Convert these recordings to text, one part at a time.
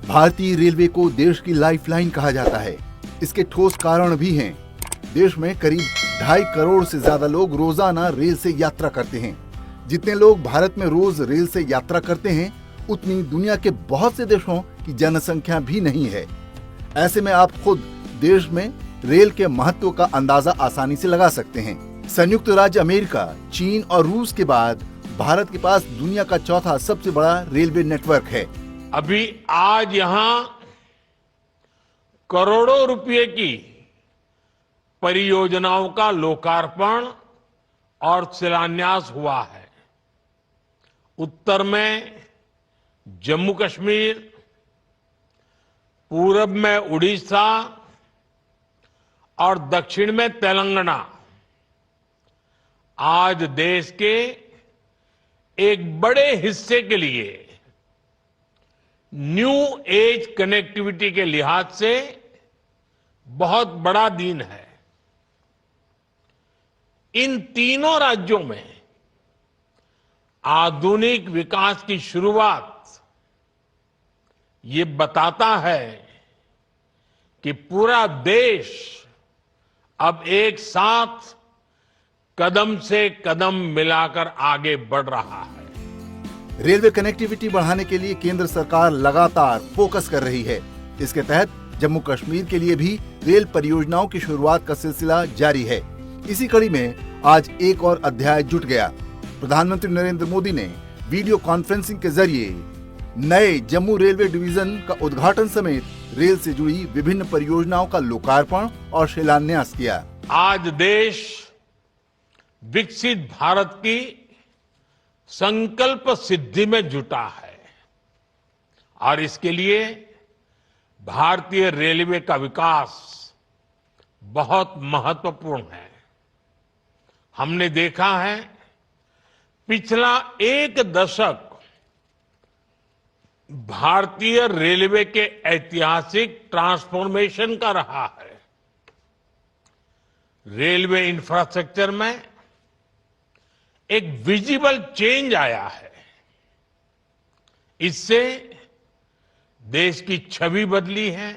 भारतीय रेलवे को देश की लाइफलाइन कहा जाता है। इसके ठोस कारण भी हैं। देश में करीब 2.5 करोड़ से ज्यादा लोग रोजाना रेल से यात्रा करते हैं। जितने लोग भारत में रोज रेल से यात्रा करते हैं, उतनी दुनिया के बहुत से देशों की जनसंख्या भी नहीं है। ऐसे में आप खुद देश में रेल के महत्व का अंदाजा आसानी से लगा सकते हैं। संयुक्त राज्य अमेरिका, चीन और रूस के बाद भारत के पास दुनिया का चौथा सबसे बड़ा रेलवे नेटवर्क है। अभी आज यहां करोड़ों रुपए की परियोजनाओं का लोकार्पण और शिलान्यास हुआ है। उत्तर में जम्मू कश्मीर, पूरब में उड़ीसा और दक्षिण में तेलंगाना आज देश के एक बड़े हिस्से के लिए न्यू एज कनेक्टिविटी के लिहाज से बहुत बड़ा दिन है। इन तीनों राज्यों में आधुनिक विकास की शुरुआत ये बताता है कि पूरा देश अब एक साथ कदम से कदम मिलाकर आगे बढ़ रहा है। रेलवे कनेक्टिविटी बढ़ाने के लिए केंद्र सरकार लगातार फोकस कर रही है। इसके तहत जम्मू कश्मीर के लिए भी रेल परियोजनाओं की शुरुआत का सिलसिला जारी है। इसी कड़ी में आज एक और अध्याय जुट गया। प्रधानमंत्री नरेंद्र मोदी ने वीडियो कॉन्फ्रेंसिंग के जरिए नए जम्मू रेलवे डिवीजन का उद्घाटन समेत रेल से जुड़ी विभिन्न परियोजनाओं का लोकार्पण और शिलान्यास किया। आज देश विकसित भारत की संकल्प सिद्धि में जुटा है और इसके लिए भारतीय रेलवे का विकास बहुत महत्वपूर्ण है। हमने देखा है पिछला एक दशक भारतीय रेलवे के ऐतिहासिक ट्रांसफॉर्मेशन का रहा है। रेलवे इंफ्रास्ट्रक्चर में एक विजिबल चेंज आया है। इससे देश की छवि बदली है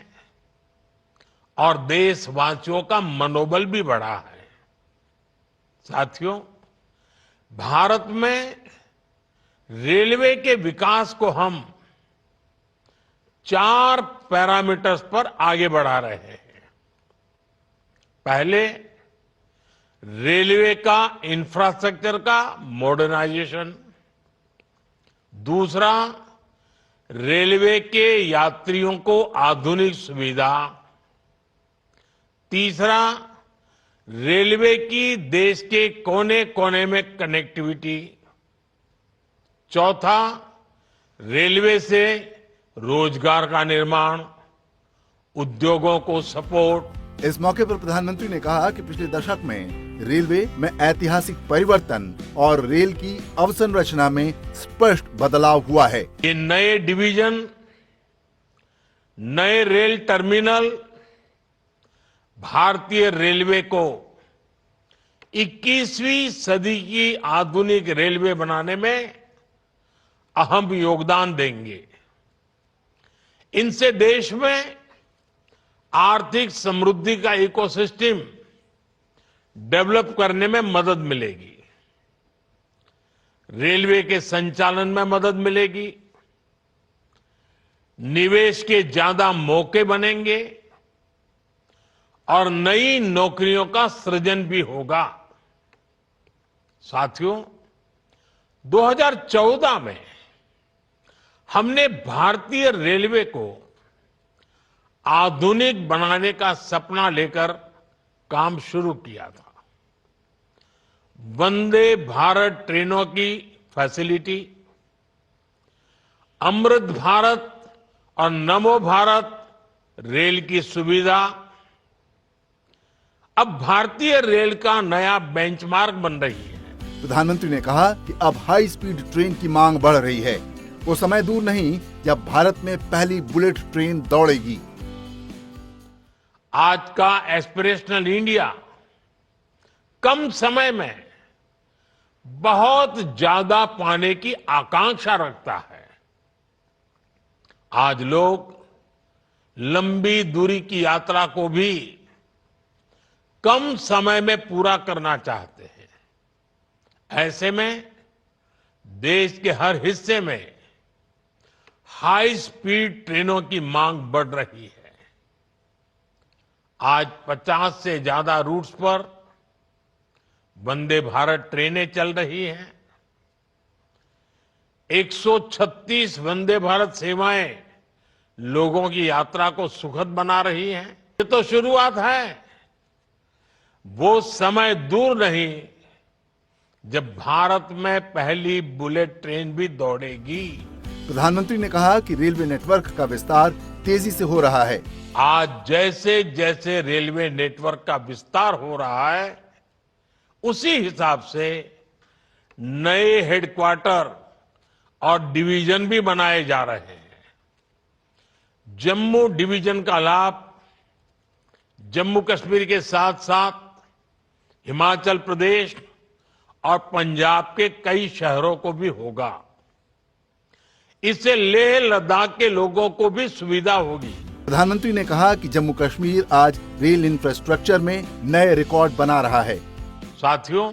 और देशवासियों का मनोबल भी बढ़ा है। साथियों, भारत में रेलवे के विकास को हम 4 पैरामीटर्स पर आगे बढ़ा रहे हैं। पहले, रेलवे का इंफ्रास्ट्रक्चर का मॉडर्नाइजेशन। दूसरा, रेलवे के यात्रियों को आधुनिक सुविधा। तीसरा, रेलवे की देश के कोने कोने में कनेक्टिविटी। चौथा, रेलवे से रोजगार का निर्माण, उद्योगों को सपोर्ट। इस मौके पर प्रधानमंत्री ने कहा कि पिछले दशक में रेलवे में ऐतिहासिक परिवर्तन और रेल की अवसंरचना में स्पष्ट बदलाव हुआ है। ये नए डिवीजन, नए रेल टर्मिनल भारतीय रेलवे को 21वीं सदी की आधुनिक रेलवे बनाने में अहम योगदान देंगे। इनसे देश में आर्थिक समृद्धि का इकोसिस्टम डेवलप करने में मदद मिलेगी। रेलवे के संचालन में मदद मिलेगी। निवेश के ज्यादा मौके बनेंगे और नई नौकरियों का सृजन भी होगा। साथियों, 2014 में हमने भारतीय रेलवे को आधुनिक बनाने का सपना लेकर काम शुरू किया था। वंदे भारत ट्रेनों की फैसिलिटी, अमृत भारत और नमो भारत रेल की सुविधा अब भारतीय रेल का नया बेंचमार्क बन रही है। प्रधानमंत्री ने कहा कि अब हाई स्पीड ट्रेन की मांग बढ़ रही है। वो समय दूर नहीं जब भारत में पहली बुलेट ट्रेन दौड़ेगी। आज का एस्पिरेशनल इंडिया कम समय में बहुत ज्यादा पाने की आकांक्षा रखता है। आज लोग लंबी दूरी की यात्रा को भी कम समय में पूरा करना चाहते हैं। ऐसे में देश के हर हिस्से में हाई स्पीड ट्रेनों की मांग बढ़ रही है। आज 50 से ज्यादा रूट्स पर वंदे भारत ट्रेनें चल रही हैं। 136 वंदे भारत सेवाएं लोगों की यात्रा को सुखद बना रही हैं। ये तो शुरुआत है। वो समय दूर नहीं जब भारत में पहली बुलेट ट्रेन भी दौड़ेगी। प्रधानमंत्री ने कहा कि रेलवे नेटवर्क का विस्तार तेजी से हो रहा है। आज जैसे जैसे रेलवे नेटवर्क का विस्तार हो रहा है, उसी हिसाब से नए हेडक्वार्टर और डिवीजन भी बनाए जा रहे हैं। जम्मू डिवीजन का लाभ जम्मू कश्मीर के साथ साथ हिमाचल प्रदेश और पंजाब के कई शहरों को भी होगा। इससे लेह लद्दाख के लोगों को भी सुविधा होगी। प्रधानमंत्री ने कहा कि जम्मू कश्मीर आज रेल इंफ्रास्ट्रक्चर में नए रिकॉर्ड बना रहा है। साथियों,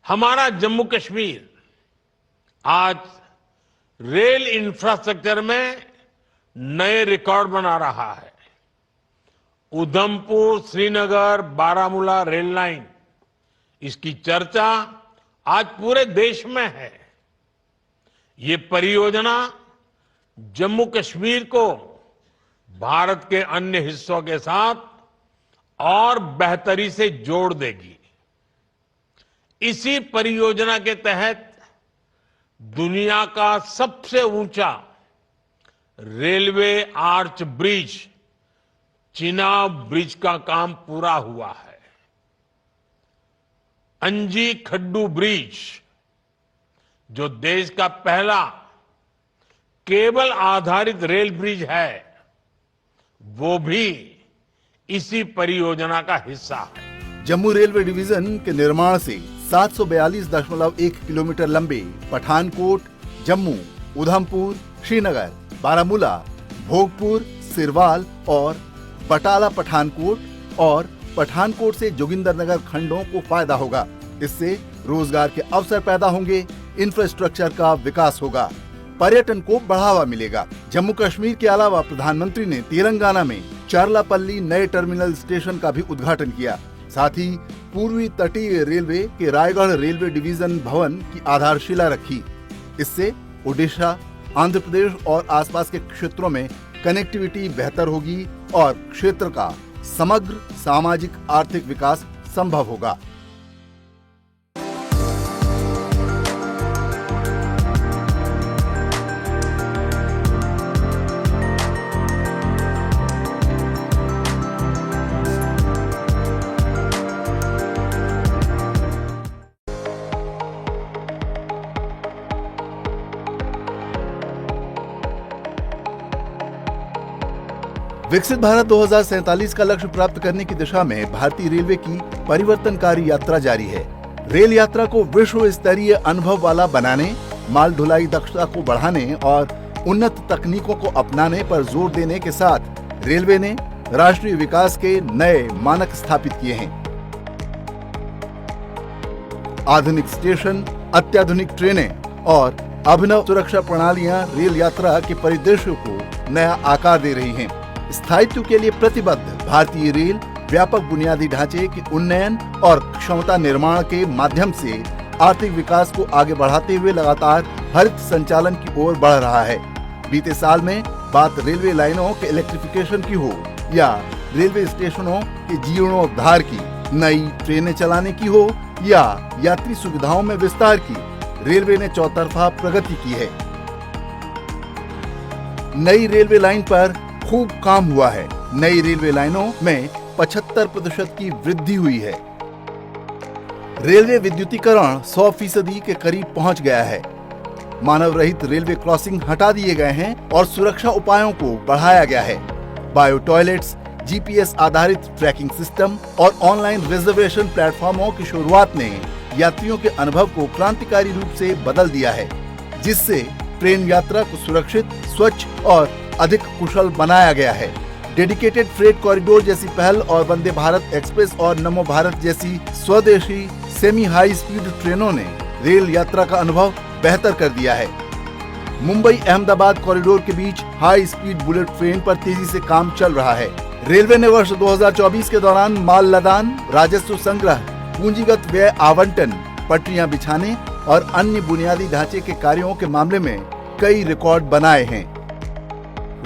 हमारा जम्मू कश्मीर आज रेल इंफ्रास्ट्रक्चर में नए रिकॉर्ड बना रहा है। उधमपुर श्रीनगर बारामूला रेल लाइन, इसकी चर्चा आज पूरे देश में है। ये परियोजना जम्मू कश्मीर को भारत के अन्य हिस्सों के साथ और बेहतरी से जोड़ देगी। इसी परियोजना के तहत दुनिया का सबसे ऊंचा railway arch bridge, Chenab bridge का काम पूरा हुआ है। अंजी खड्डू ब्रिज, जो देश का पहला केबल आधारित रेल ब्रिज है, वो भी इसी परियोजना का हिस्सा है। जम्मू रेलवे डिवीजन के निर्माण से 742.1 किलोमीटर लंबे पठानकोट, जम्मू, उधमपुर, श्रीनगर, बारामूला, भोगपुर, सिरवाल और बटाला पठानकोट और पठानकोट से जोगिंदरनगर खंडों को फायदा होगा। इससे रोजगार के अवसर पैदा होंगे, इंफ्रास्ट्रक्चर का विकास होगा, पर्यटन को बढ़ावा मिलेगा। जम्मू कश्मीर के अलावा प्रधानमंत्री ने तेलंगाना में चारलापल्ली नए टर्मिनल स्टेशन का भी उद्घाटन किया। साथ ही पूर्वी तटीय रेलवे के रायगढ़ रेलवे डिवीजन भवन की आधारशिला रखी। इससे ओडिशा, आंध्र प्रदेश और आसपास के क्षेत्रों में कनेक्टिविटी बेहतर होगी और क्षेत्र का समग्र सामाजिक आर्थिक विकास संभव होगा। विकसित भारत 2047 का लक्ष्य प्राप्त करने की दिशा में भारतीय रेलवे की परिवर्तनकारी यात्रा जारी है। रेल यात्रा को विश्व स्तरीय अनुभव वाला बनाने, माल ढुलाई दक्षता को बढ़ाने और उन्नत तकनीकों को अपनाने पर जोर देने के साथ रेलवे ने राष्ट्रीय विकास के नए मानक स्थापित किए हैं। आधुनिक स्टेशन, अत्याधुनिक ट्रेनें और अभिनव सुरक्षा प्रणालियां रेल यात्रा के परिदृश्य को नया आकार दे रही हैं। स्थायित्व के लिए प्रतिबद्ध भारतीय रेल व्यापक बुनियादी ढांचे के उन्नयन और क्षमता निर्माण के माध्यम से आर्थिक विकास को आगे बढ़ाते हुए लगातार हरित संचालन की ओर बढ़ रहा है। बीते साल में बात रेलवे लाइनों के इलेक्ट्रिफिकेशन की हो या रेलवे स्टेशनों के जीर्णोद्धार की, नई ट्रेनें चलाने की हो या यात्री सुविधाओं में विस्तार की, रेलवे ने चौतरफा प्रगति की है। नई रेलवे लाइन पर खूब काम हुआ है। नई रेलवे लाइनों में 75% की वृद्धि हुई है। रेलवे विद्युतीकरण 100% के करीब पहुंच गया है। मानव रहित रेलवे क्रॉसिंग हटा दिए गए हैं और सुरक्षा उपायों को बढ़ाया गया है। बायो टॉयलेट्स, जीपीएस आधारित ट्रैकिंग सिस्टम और ऑनलाइन रिजर्वेशन प्लेटफॉर्मों की शुरुआत ने यात्रियों के अनुभव को क्रांतिकारी रूप से बदल दिया है, जिससे ट्रेन यात्रा को सुरक्षित, स्वच्छ और अधिक कुशल बनाया गया है। डेडिकेटेड फ्रेट कॉरिडोर जैसी पहल और वंदे भारत एक्सप्रेस और नमो भारत जैसी स्वदेशी सेमी हाई स्पीड ट्रेनों ने रेल यात्रा का अनुभव बेहतर कर दिया है। मुंबई अहमदाबाद कॉरिडोर के बीच हाई स्पीड बुलेट ट्रेन पर तेजी से काम चल रहा है। रेलवे ने वर्ष 2024 के दौरान माल लदान, राजस्व संग्रह, पूंजीगत व्यय आवंटन, पटरियां बिछाने और अन्य बुनियादी ढांचे के कार्यों के मामले में कई रिकॉर्ड बनाए हैं।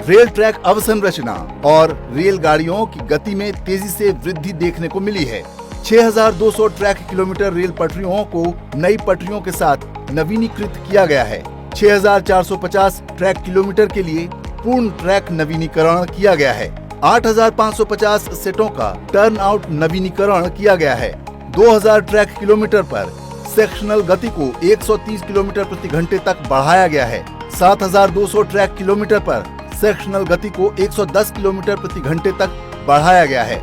रेल ट्रैक अवसंरचना और रेलगाड़ियों की गति में तेजी से वृद्धि देखने को मिली है। 6200 ट्रैक किलोमीटर रेल पटरियों को नई पटरियों के साथ नवीनीकृत किया गया है। 6450 ट्रैक किलोमीटर के लिए पूर्ण ट्रैक नवीनीकरण किया गया है। 8550 सेटों का टर्न आउट नवीनीकरण किया गया है। 2000 ट्रैक किलोमीटर पर सेक्शनल गति को 130 किलोमीटर प्रति घंटे तक बढ़ाया गया है। 7200 ट्रैक किलोमीटर पर सेक्शनल गति को 110 किलोमीटर प्रति घंटे तक बढ़ाया गया है।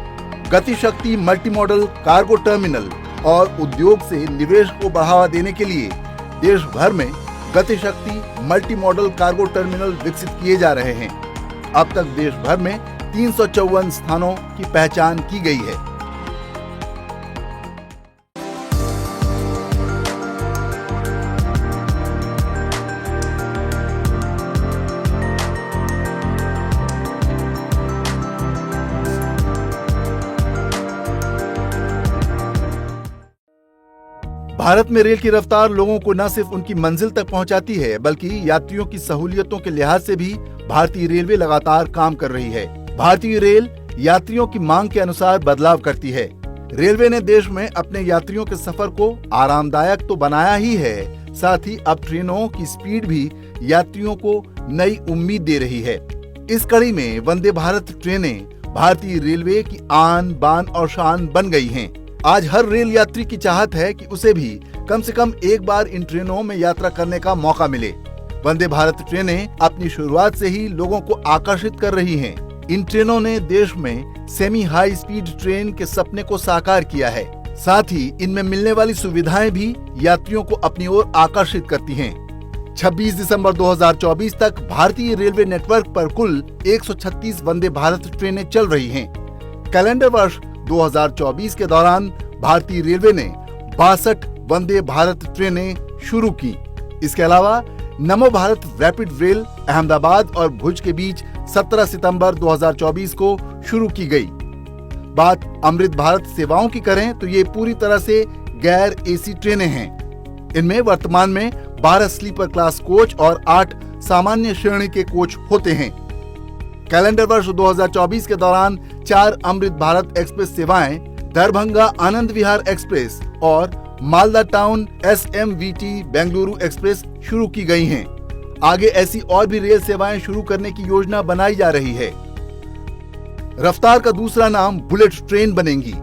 गति शक्ति मल्टी मॉडल कार्गो टर्मिनल और उद्योग से निवेश को बढ़ावा देने के लिए देश भर में गति शक्ति मल्टी मॉडल कार्गो टर्मिनल विकसित किए जा रहे हैं। अब तक देश भर में 354 स्थानों की पहचान की गई है। भारत में रेल की रफ्तार लोगों को न सिर्फ उनकी मंजिल तक पहुंचाती है, बल्कि यात्रियों की सहूलियतों के लिहाज से भी भारतीय रेलवे लगातार काम कर रही है। भारतीय रेल यात्रियों की मांग के अनुसार बदलाव करती है। रेलवे ने देश में अपने यात्रियों के सफर को आरामदायक तो बनाया ही है, साथ ही अब ट्रेनों की स्पीड भी यात्रियों को नई उम्मीद दे रही है। इस कड़ी में वंदे भारत ट्रेनें भारतीय रेलवे की आन बान और शान बन गई हैं। आज हर रेल यात्री की चाहत है कि उसे भी कम से कम एक बार इन ट्रेनों में यात्रा करने का मौका मिले। वंदे भारत ट्रेनें अपनी शुरुआत से ही लोगों को आकर्षित कर रही हैं। इन ट्रेनों ने देश में सेमी हाई स्पीड ट्रेन के सपने को साकार किया है। साथ ही इनमें मिलने वाली सुविधाएं भी यात्रियों को अपनी ओर आकर्षित करती हैं। 26 दिसंबर 2024 तक भारतीय रेलवे नेटवर्क पर कुल 136 वंदे भारत ट्रेनें चल रही हैं। कैलेंडर वर्ष 2024 के दौरान भारतीय रेलवे ने 62 वंदे भारत ट्रेनें शुरू की। इसके अलावा नमो भारत रैपिड रेल अहमदाबाद और भुज के बीच 17 सितंबर 2024 को शुरू की गई। बात अमृत भारत सेवाओं की करें तो ये पूरी तरह से गैर एसी ट्रेनें हैं। इनमें वर्तमान में 12 स्लीपर क्लास कोच और 8 सामान्य श्रेणी के कोच होते हैं। कैलेंडर वर्ष 2024 के दौरान 4 अमृत भारत एक्सप्रेस सेवाएं दरभंगा आनंद विहार एक्सप्रेस और Malda town SMVT Bengaluru express शुरू की गई हैं। आगे ऐसी और भी रेल सेवाएं शुरू करने की योजना बनाई जा रही है। रफ्तार का दूसरा नाम बुलेट ट्रेन बनेगी।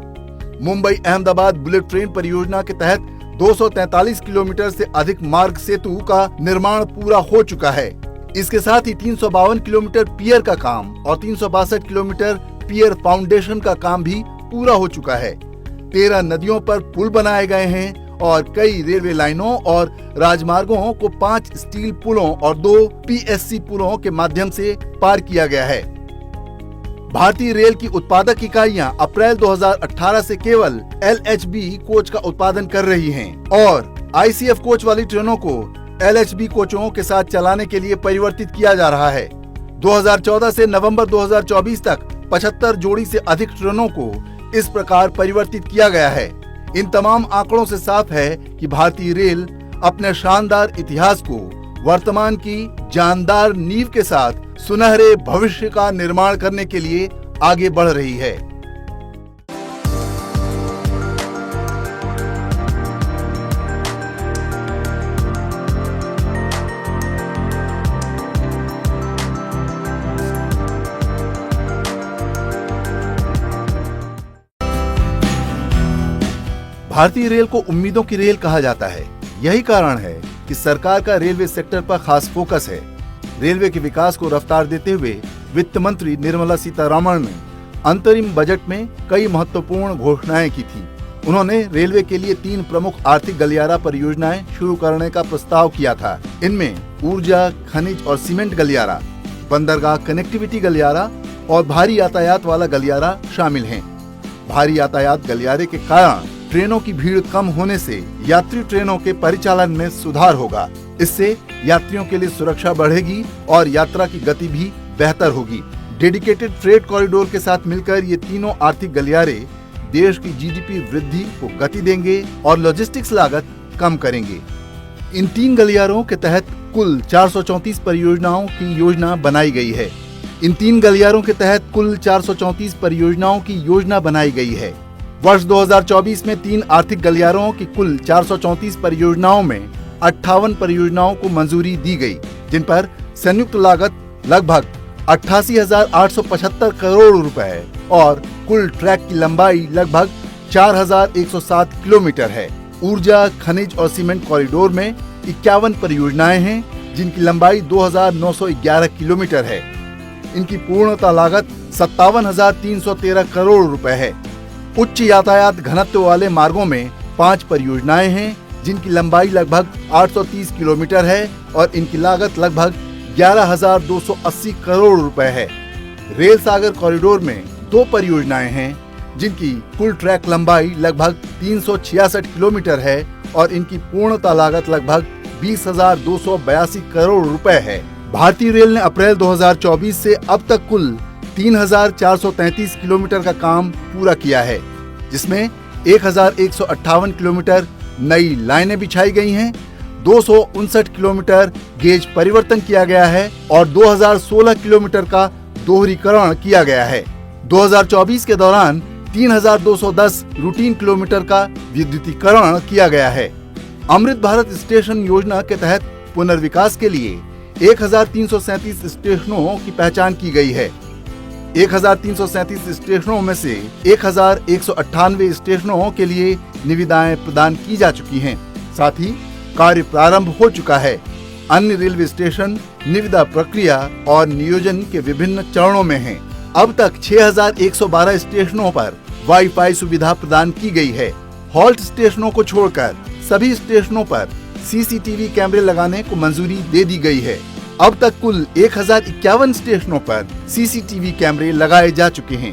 मुंबई अहमदाबाद बुलेट ट्रेन परियोजना के तहत 243 किलोमीटर से अधिक मार्ग सेतु का निर्माण पूरा हो चुका है। इसके साथ ही 352 किलोमीटर पियर का काम और 362 किलोमीटर पियर फाउंडेशन का काम भी पूरा हो चुका है। 13 नदियों पर पुल बनाए गए हैं और कई रेलवे लाइनों और राजमार्गों को 5 स्टील पुलों और 2 PSC पुलों के माध्यम से पार किया गया है। भारतीय रेल की उत्पादक इकाइयां अप्रैल 2018 से केवल LHB कोच का उत्पादन कर रही हैं और ICF कोच वाली ट्रेनों को LHB कोचों के साथ चलाने के लिए परिवर्तित किया जा रहा है। 2014 से नवंबर 2024 तक 75 जोड़ी से अधिक ट्रेनों को इस प्रकार परिवर्तित किया गया है। इन तमाम आंकड़ों से साफ है कि भारतीय रेल अपने शानदार इतिहास को वर्तमान की जानदार नींव के साथ सुनहरे भविष्य का निर्माण करने के लिए आगे बढ़ रही है। भारतीय रेल को उम्मीदों की रेल कहा जाता है। यही कारण है कि सरकार का रेलवे सेक्टर पर खास फोकस है। रेलवे के विकास को रफ्तार देते हुए वित्त मंत्री निर्मला सीतारमण ने अंतरिम बजट में कई महत्वपूर्ण घोषणाएं की थी। उन्होंने रेलवे के लिए 3 प्रमुख आर्थिक गलियारा परियोजनाएं शुरू करने का प्रस्ताव किया था। इनमें ऊर्जा, खनिज और सीमेंट गलियारा, बंदरगाह कनेक्टिविटी गलियारा और भारी यातायात वाला गलियारा शामिल हैं। भारी यातायात गलियारे के कारण ट्रेनों की भीड़ कम होने से यात्री ट्रेनों के परिचालन में सुधार होगा। इससे यात्रियों के लिए सुरक्षा बढ़ेगी और यात्रा की गति भी बेहतर होगी। डेडिकेटेड फ्रेट कॉरिडोर के साथ मिलकर ये तीनों आर्थिक गलियारे देश की जीडीपी वृद्धि को गति देंगे और लॉजिस्टिक्स लागत कम करेंगे। इन 3 गलियारों के तहत कुल 434 परियोजनाओं की योजना बनाई गई है। इन 3 गलियारों के तहत कुल 434 परियोजनाओं की योजना बनाई गई है। वर्ष 2024 में 3 आर्थिक गलियारों की कुल 434 परियोजनाओं में 58 परियोजनाओं को मंजूरी दी गई, जिन पर संयुक्त लागत लगभग 88,875 करोड़ रुपए और कुल ट्रैक की लंबाई लगभग 4,107 किलोमीटर है। ऊर्जा, खनिज और सीमेंट कॉरिडोर में 51 परियोजनाएं हैं, जिनकी लंबाई 2,911 किलोमीटर है। इनकी पूर्णता लागत 57,313 करोड़ रुपए है। उच्च यातायात घनत्व वाले मार्गों में 5 परियोजनाएं हैं, जिनकी लंबाई लगभग 830 किलोमीटर है और इनकी लागत लगभग 11,280 करोड़ रुपए है। रेल सागर कॉरिडोर में 2 परियोजनाएं हैं, जिनकी कुल ट्रैक लंबाई लगभग 366 किलोमीटर है और इनकी पूर्णता लागत लगभग 20,282 करोड़ रुपए है। भारतीय रेल ने अप्रैल 2024 से अब तक कुल 3,433 किलोमीटर का काम पूरा किया है, जिसमें 1,158 किलोमीटर नई लाइनें बिछाई गई हैं, 259 किलोमीटर गेज परिवर्तन किया गया है और 2016 किलोमीटर का दोहरीकरण किया गया है। 2024 के दौरान 3,210 रूटीन किलोमीटर का विद्युतीकरण किया गया है। अमृत भारत स्टेशन योजना के तहत पुनर्विकास के लिए 1,337 स्टेशनों की पहचान की गई है। 1,337 स्टेशनों में से 1,198 स्टेशनों के लिए निविदाएं प्रदान की जा चुकी हैं। साथ ही कार्य प्रारंभ हो चुका है। अन्य रेलवे स्टेशन निविदा प्रक्रिया और नियोजन के विभिन्न चरणों में हैं। अब तक 6,112 स्टेशनों पर वाईफाई सुविधा प्रदान की गई है। हॉल्ट स्टेशनों को छोड़कर सभी स्टेशनों पर सीसीटीवी कैमरे लगाने को मंजूरी दे दी गई है। अब तक कुल 1,051 स्टेशनों पर सीसीटीवी कैमरे लगाए जा चुके हैं।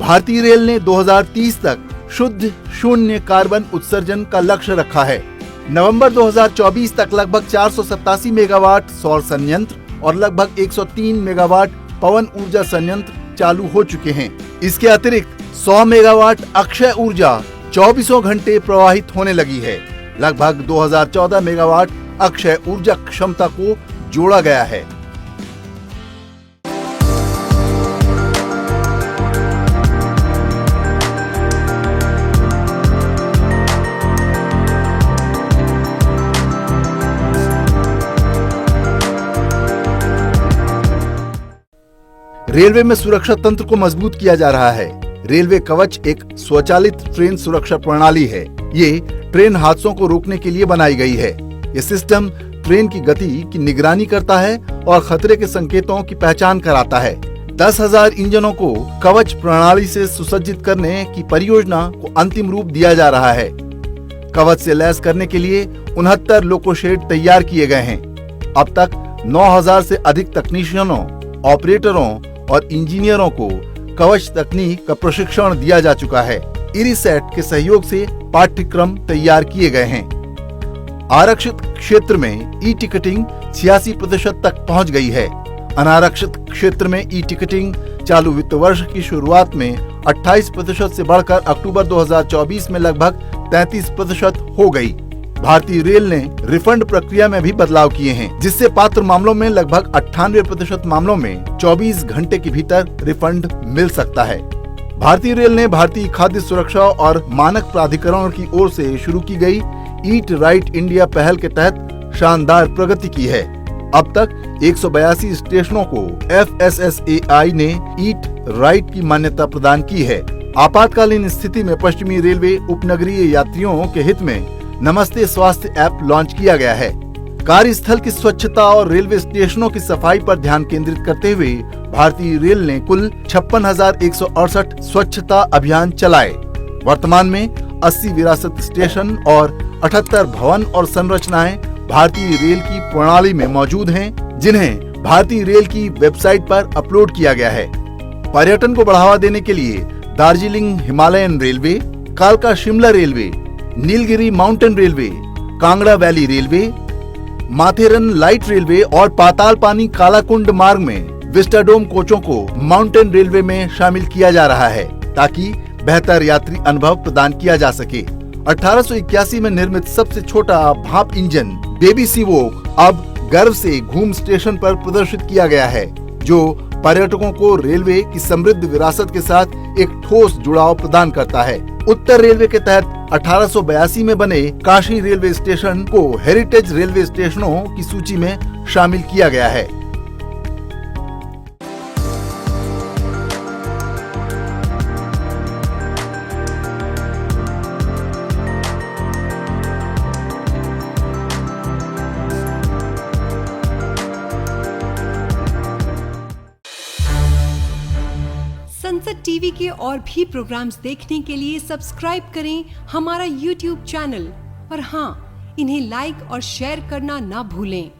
भारतीय रेल ने 2030 तक शुद्ध शून्य कार्बन उत्सर्जन का लक्ष्य रखा है। नवंबर 2024 तक लगभग 487 मेगावाट सौर संयंत्र और लगभग 103 मेगावाट पवन ऊर्जा संयंत्र चालू हो चुके हैं। इसके अतिरिक्त 100 मेगावाट अक्षय ऊर्जा 24 घंटे प्रवाहित होने लगी है। लगभग 2014 मेगावाट अक्षय ऊर्जा क्षमता को जोड़ा गया है। रेलवे में सुरक्षा तंत्र को मजबूत किया जा रहा है। रेलवे कवच एक स्वचालित ट्रेन सुरक्षा प्रणाली है। ये ट्रेन हादसों को रोकने के लिए बनाई गई है। ये सिस्टम ट्रेन की गति की निगरानी करता है और खतरे के संकेतों की पहचान कराता है। 10,000 इंजनों को कवच प्रणाली से सुसज्जित करने की परियोजना को अंतिम रूप दिया जा रहा है। कवच से लैस करने के लिए 69 लोकोशेड तैयार किए गए हैं। अब तक 9,000 से अधिक तकनीशियनों, ऑपरेटरों और इंजीनियरों को कवच तकनीक का प्रशिक्षण दिया जा चुका है। इरिसैट के सहयोग से पाठ्यक्रम तैयार किए गए हैं। आरक्षित क्षेत्र में ई टिकटिंग 86% तक पहुंच गई है। अनारक्षित क्षेत्र में ई टिकटिंग चालू वित्त वर्ष की शुरुआत में 28% से बढ़कर अक्टूबर 2024 में लगभग 33% हो गई। भारतीय रेल ने रिफंड प्रक्रिया में भी बदलाव किए हैं, जिससे पात्र मामलों में लगभग 98% मामलों में 24 घंटे के भीतर रिफंड मिल सकता है। भारतीय रेल ने भारतीय खाद्य सुरक्षा और मानक प्राधिकरण की ओर से शुरू की गई ईट राइट इंडिया पहल के तहत शानदार प्रगति की है। अब तक 182 स्टेशनों को FSSAI ने ईट राइट की मान्यता प्रदान की है। आपातकालीन स्थिति में पश्चिमी रेलवे उपनगरीय यात्रियों के हित में नमस्ते स्वास्थ्य ऐप लॉन्च किया गया है। कार्यस्थल की स्वच्छता और रेलवे स्टेशनों की सफाई पर ध्यान केंद्रित करते हुए भारतीय रेल ने कुल 56,168 स्वच्छता अभियान चलाए। वर्तमान में 80 विरासत स्टेशन और 78 भवन और संरचनाएं भारतीय रेल की प्रणाली में मौजूद हैं, जिन्हें भारतीय रेल की वेबसाइट पर अपलोड किया गया है। पर्यटन को बढ़ावा देने के लिए दार्जिलिंग हिमालयन रेलवे, कालका Shimla railway, Nilgiri mountain railway, Kangra valley railway, Matheran light railway और पाताल पानी कालाकुंड मार्ग में विस्टाडोम कोचों को माउंटेन रेलवे में शामिल किया जा रहा है ताकि बेहतर यात्री अनुभव प्रदान किया जा सके। 1881 में निर्मित सबसे छोटा भाप इंजन बेबी सीवोक अब गर्व से घूम स्टेशन पर प्रदर्शित किया गया है, जो पर्यटकों को रेलवे की समृद्ध विरासत के साथ एक ठोस जुड़ाव प्रदान करता है। उत्तर रेलवे के तहत 1882 में बने काशी रेलवे स्टेशन को हेरिटेज रेलवे स्टेशनों की सूची में शामिल किया गया है। संसद टीवी के और भी प्रोग्राम्स देखने के लिए सब्सक्राइब करें हमारा YouTube चैनल और हाँ, इन्हें लाइक और शेयर करना ना भूलें।